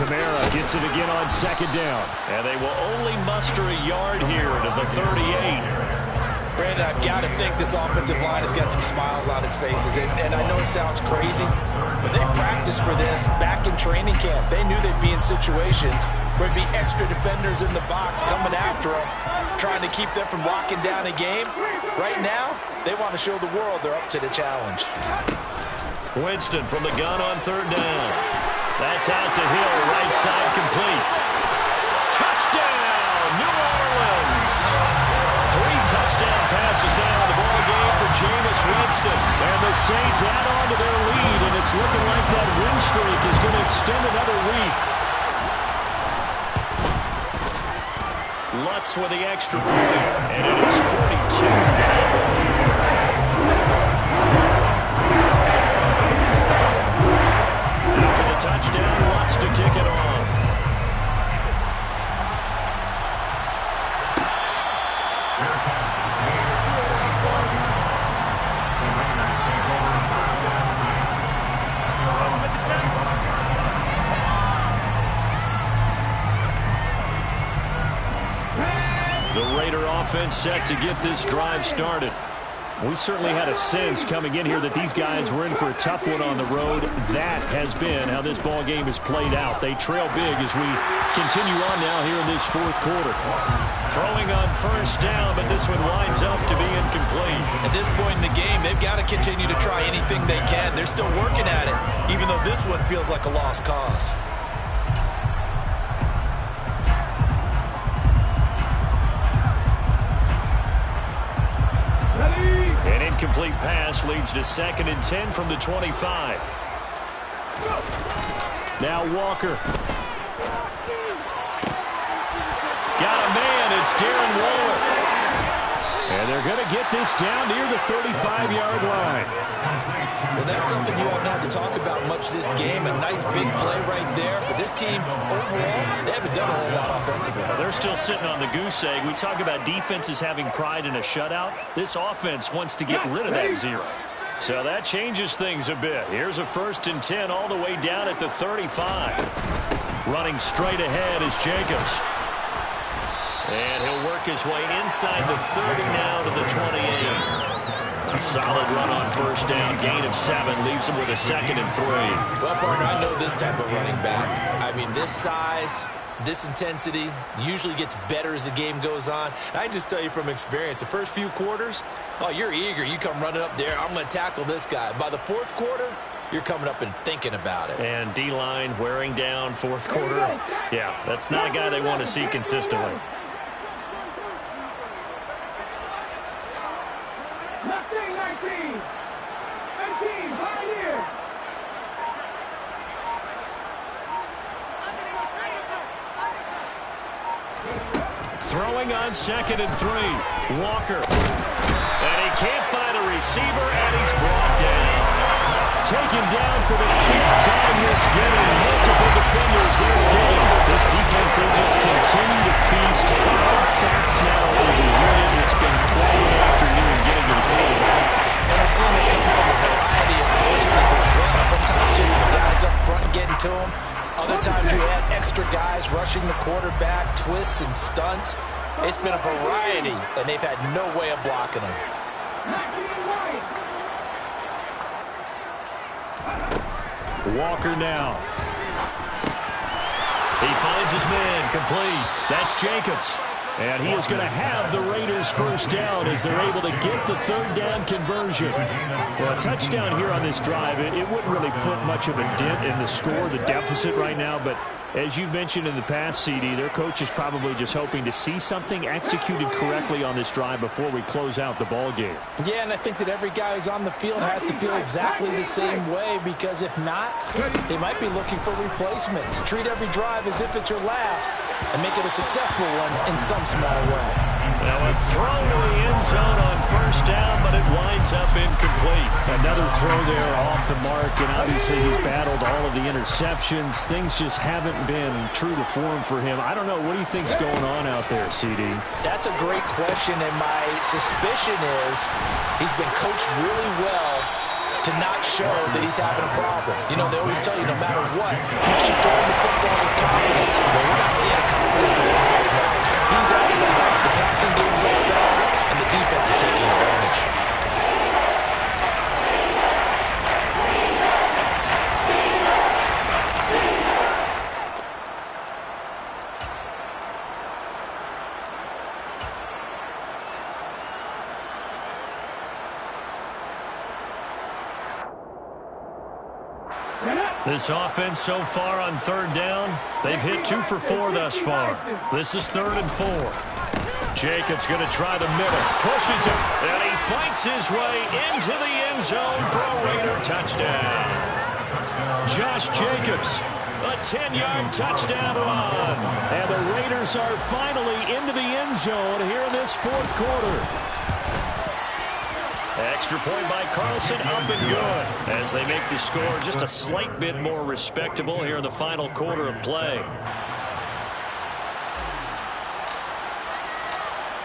Kamara gets it again on 2nd down. And they will only muster a yard here to the 38. Brandon, I've got to think this offensive line has got some smiles on its faces. And I know it sounds crazy, but they practiced for this back in training camp. They knew they'd be in situations where there'd be extra defenders in the box coming after them, trying to keep them from locking down a game. Right now, they want to show the world they're up to the challenge. Winston from the gun on 3rd down. That's out to Hill, right side complete. Touchdown, New Orleans! 3 touchdown passes now in the ball game for Jameis Winston. And the Saints add on to their lead, and it's looking like that win streak is going to extend another week. Lutz with the extra point, and it is 42-0. touchdown, wants to kick it off. The Raider offense set to get this drive started. We certainly had a sense coming in here that these guys were in for a tough one on the road. That has been how this ball game has played out. They trail big as we continue on now here in this fourth quarter. Throwing on first down, but this one winds up to be incomplete. At this point in the game, they've got to continue to try anything they can. They're still working at it, even though this one feels like a lost cause. An incomplete pass leads to 2nd and 10 from the 25. Now Walker. Got a man. It's Darren Waller. And they're going to get this down near the 35-yard line. Well, that's something you haven't had to talk about much this game. A nice big play right there. But this team, overall, they haven't done a whole lot offensively. Well, they're still sitting on the goose egg. We talk about defenses having pride in a shutout. This offense wants to get rid of that 0. So that changes things a bit. Here's a 1st and 10 all the way down at the 35. Running straight ahead is Jacobs. And he'll work his way inside the 30 now to the 28. A solid run on first down. Gain of 7 leaves him with a 2nd and 3. Well, partner, I know this type of running back. I mean, this size, this intensity usually gets better as the game goes on. I can just tell you from experience, the first few quarters, oh, you're eager. You come running up there, I'm going to tackle this guy. By the 4th quarter, you're coming up and thinking about it. And D-line wearing down 4th quarter. Yeah, that's not a guy they want to see consistently. Throwing on 2nd and 3. Walker. And he can't find a receiver, and he's brought down. Taken down for the 5th time this game. Multiple defenders there again. This defense, they just continue to feast. 5 sacks now as a unit. It's been quite an afternoon getting to the quarterback. And I've seen it come from a variety of places as well. Sometimes just the guys up front getting to them. Other times you had extra guys rushing the quarterback, twists and stunts. It's been a variety, and they've had no way of blocking them. Walker now. He finds his man, complete. That's Jacobs. And he is going to have the Raiders first down as they're able to get the 3rd down conversion. Well, a touchdown here on this drive, it wouldn't really put much of a dent in the score, the deficit right now. But as you mentioned in the past, CD, their coach is probably just hoping to see something executed correctly on this drive before we close out the ball game. Yeah, and I think that every guy who's on the field has to feel exactly the same way, because if not, they might be looking for replacements. Treat every drive as if it's your last and make it a successful one in some small way. Now a throw to the end zone on first down, but it winds up incomplete. Another throw there off the mark, and obviously he's battled all of the interceptions. Things just haven't been true to form for him. I don't know. What do you think's going on out there, CD? That's a great question, and my suspicion is he's been coached really well to not show that he's having a problem. You know, they always tell you no matter what, you keep throwing the football with confidence. But we're not seeing a confident throw right now. He's off balance, the passing game's off balance, and the defense is taking advantage. This offense so far on 3rd down, they've hit 2 for 4 thus far. This is 3rd and 4. Jacobs going to try the middle, pushes it, and he fights his way into the end zone for a Raider touchdown. Josh Jacobs, a 10-yard touchdown run. And the Raiders are finally into the end zone here in this 4th quarter. Extra point by Carlson, up and good, as they make the score just a slight bit more respectable here in the final quarter of play.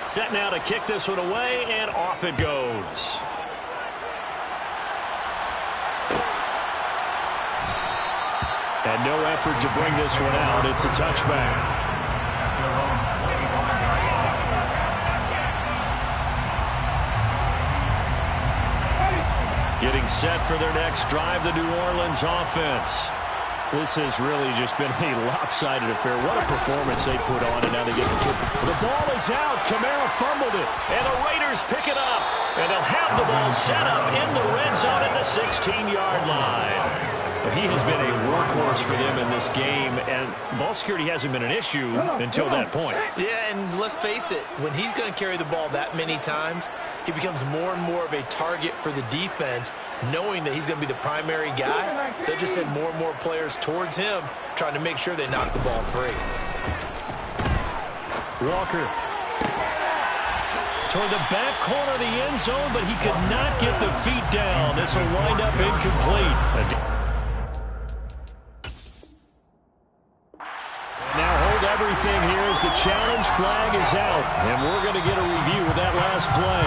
Set now to kick this one away, and off it goes. And no effort to bring this one out. It's a touchback. Getting set for their next drive, the New Orleans offense. This has really just been a lopsided affair. What a performance they put on, and now they get the football. The ball is out. Kamara fumbled it. And the Raiders pick it up. And they'll have the ball set up in the red zone at the 16-yard line. But he has been a workhorse for them in this game, and ball security hasn't been an issue until that point. Yeah, and let's face it, when he's going to carry the ball that many times, he becomes more and more of a target for the defense, knowing that he's going to be the primary guy. They'll just send more and more players towards him, trying to make sure they knock the ball free. Walker toward the back corner of the end zone, but he could not get the feet down. This will wind up incomplete. Now hold everything here as the challenge flag is out, and we're going to get a review of that last play.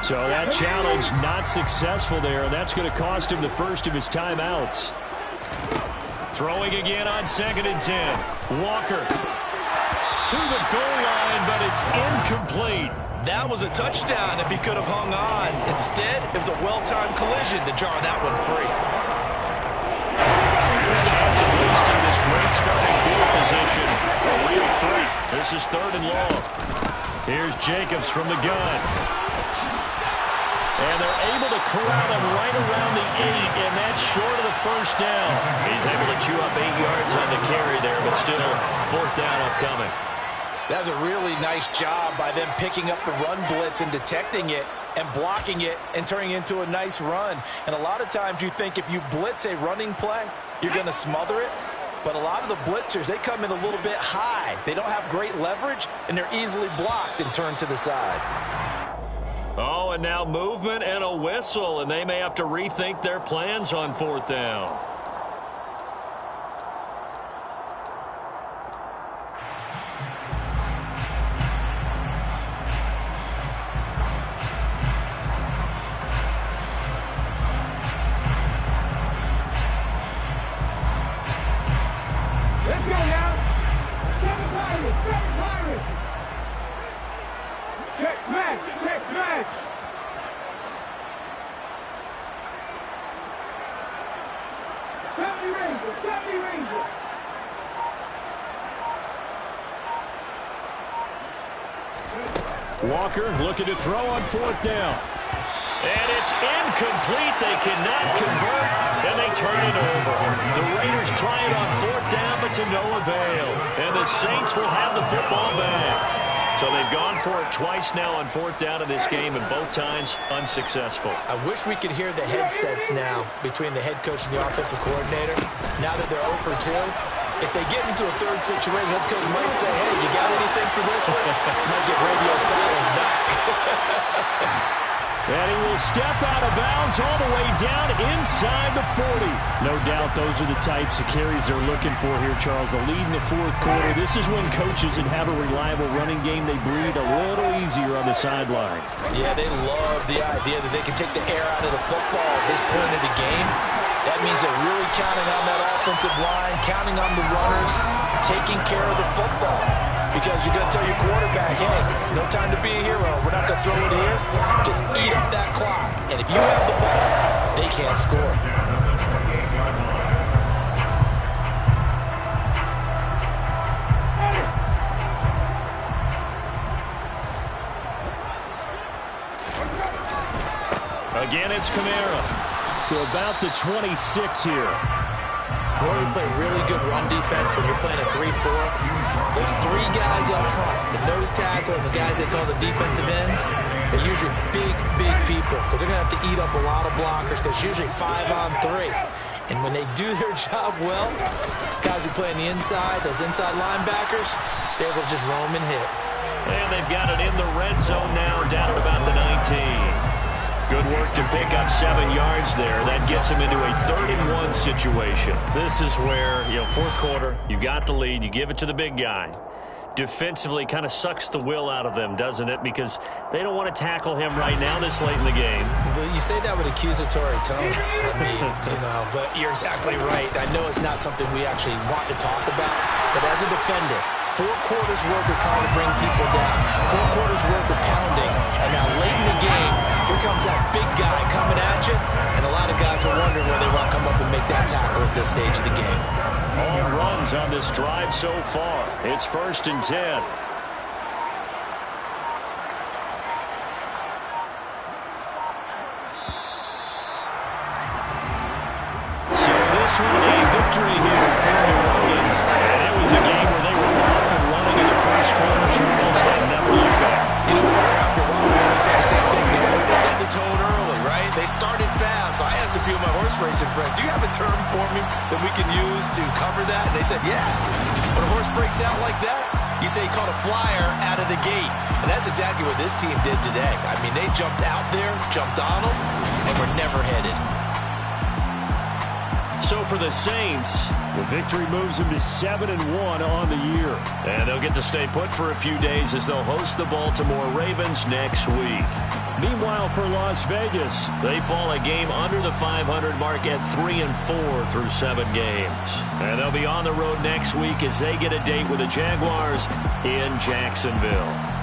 So that challenge not successful there, and that's going to cost him the first of his timeouts. Throwing again on 2nd and 10. Walker to the goal line, but it's incomplete. That was a touchdown if he could have hung on. Instead, it was a well-timed collision to jar that one free. A chance of wasting this great starting field position. A real threat. This is 3rd and long. Here's Jacobs from the gun. And they're able to corral him right around the 8, and that's short of the first down. He's able to chew up 8 yards on the carry there, but still 4th down upcoming. That's a really nice job by them picking up the run blitz and detecting it and blocking it and turning it into a nice run. And a lot of times you think if you blitz a running play, you're going to smother it. But a lot of the blitzers, they come in a little bit high. They don't have great leverage, and they're easily blocked and turned to the side. Oh, and now movement and a whistle, and they may have to rethink their plans on 4th down. Let's go now. Seven Pirates. Check match. Seventy Rangers. Walker looking to throw on 4th down. And it's incomplete. They cannot convert, and they turn it over. The Raiders try it on 4th down, but to no avail. And the Saints will have the football back. So they've gone for it twice now on 4th down in this game, and both times unsuccessful. I wish we could hear the headsets now between the head coach and the offensive coordinator. Now that they're 0 for 2, if they get into a 3rd situation, head coach might say, hey, you got anything for this one? Might get radio silence back. And he will step out of bounds all the way down inside the 40. No doubt those are the types of carries they're looking for here, Charles. The lead in the 4th quarter. This is when coaches that have a reliable running game, they breathe a little easier on the sideline. Yeah, they love the idea that they can take the air out of the football at this point of the game. That means they're really counting on that offensive line, counting on the runners, taking care of the football. Because you're going to tell your quarterback, hey, no time to be a hero. We're not going to throw it here. Just eat up that clock. And if you have the ball, they can't score. Again, it's Kamara to about the 26 here. When we play really good run defense, when you're playing a 3-4, those 3 guys up front, the nose tackle and the guys they call the defensive ends, they're usually big people because they're going to have to eat up a lot of blockers because it's usually 5-on-3. And when they do their job well, guys who play on the inside, those inside linebackers, they're able to just roam and hit. And they've got it in the red zone now, down at about the 19. Good work to pick up 7 yards there. That gets them into a 3rd-and-1 situation. This is where, fourth quarter, you got the lead, you give it to the big guy. Defensively kind of sucks the will out of them, doesn't it? Because they don't want to tackle him right now this late in the game. Well, you say that with accusatory tones. I mean, but you're exactly right. I know it's not something we actually want to talk about, but as a defender, 4 quarters worth of trying to bring people down, 4 quarters worth of pounding, and now late in the game, here comes that big guy coming at you, and a lot of guys are wondering whether they want to come up and make that tackle at this stage of the game. All runs on this drive so far. It's 1st and 10. So this one a victory here for New Orleans. And it was a game where they were off and running in the first quarter, Charles, and never looked back. After a while, we always say the same thing, don't we? They set the tone early, right? They started fast. So I asked a few of my horse racing friends, do you have a term for me that we can use to cover that? And they said, yeah. When a horse breaks out like that, you say he caught a flyer out of the gate. And that's exactly what this team did today. I mean, they jumped out there, jumped on them, and were never headed. So for the Saints, the victory moves them to 7-1 on the year. And they'll get to stay put for a few days as they'll host the Baltimore Ravens next week. Meanwhile, for Las Vegas, they fall a game under the 500 mark at 3-4 through 7 games. And they'll be on the road next week as they get a date with the Jaguars in Jacksonville.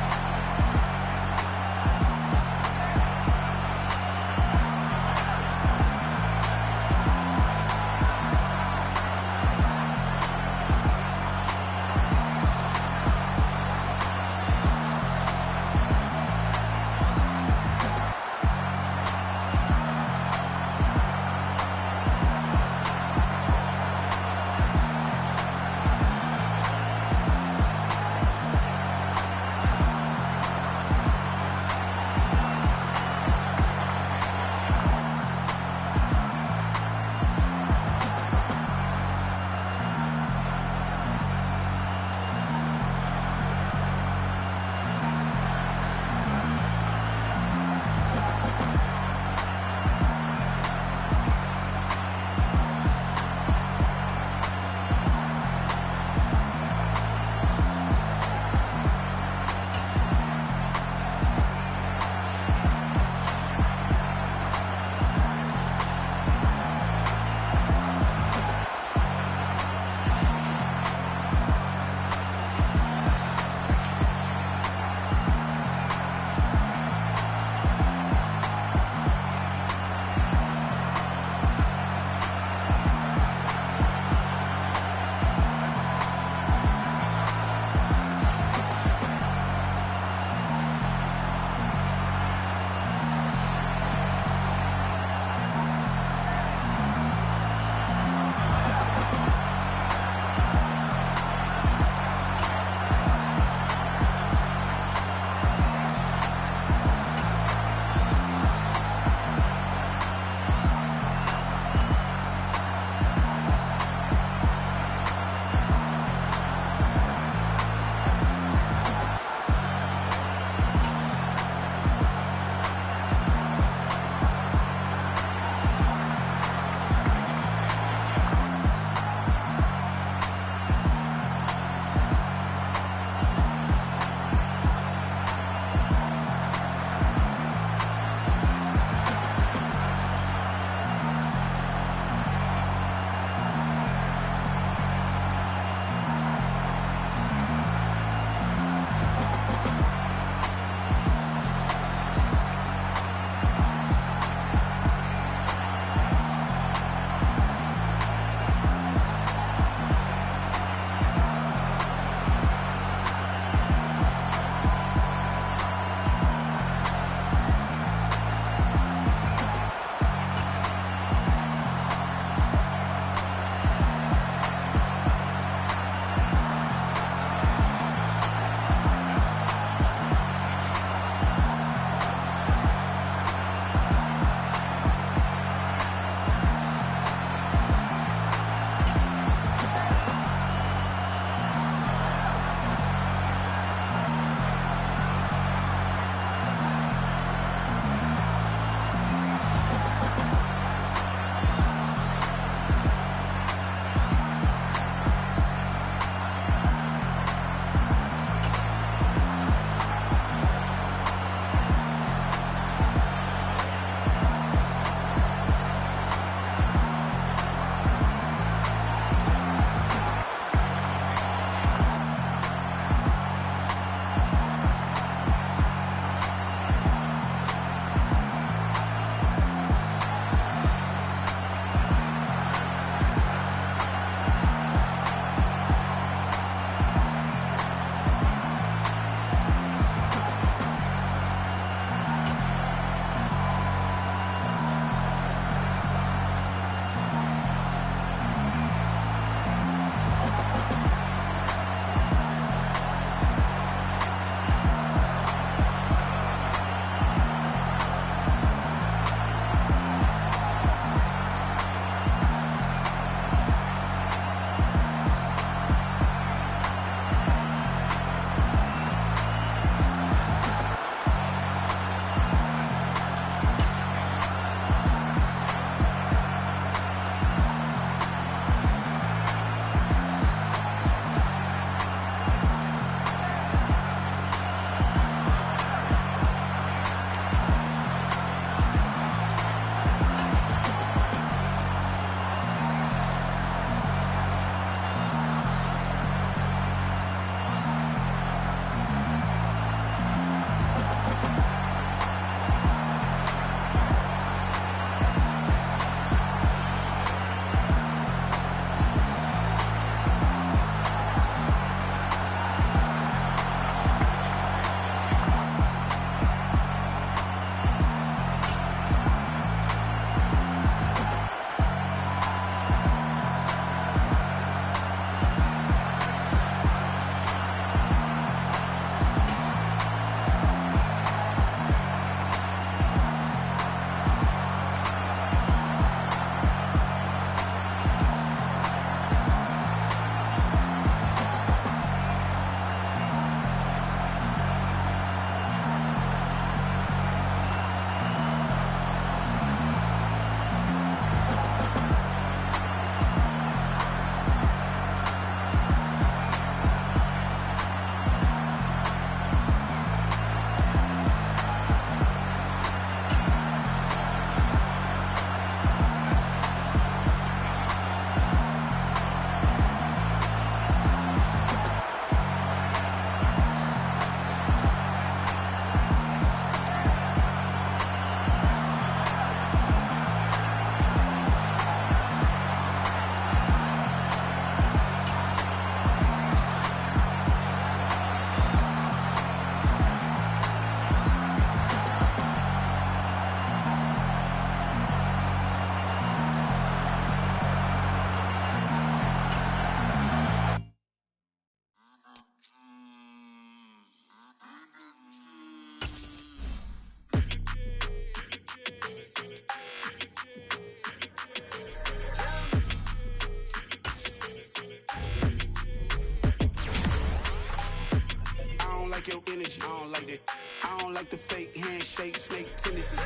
I don't like that. I don't like the fake handshake, snake tendency.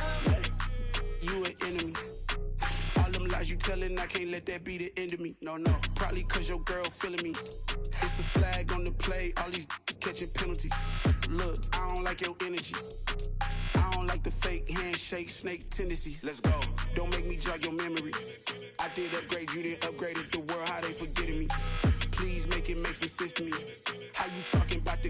You an enemy. All them lies you telling, I can't let that be the end of me. No, probably cause your girl feeling me. It's a flag on the play, all these catching penalties. Look, I don't like your energy. I don't like the fake handshake, snake tendency. Let's go. Don't make me jog your memory. I did upgrade, you didn't upgrade it. The world, how they forgetting me. Please make it make some sense to me. How you talking about the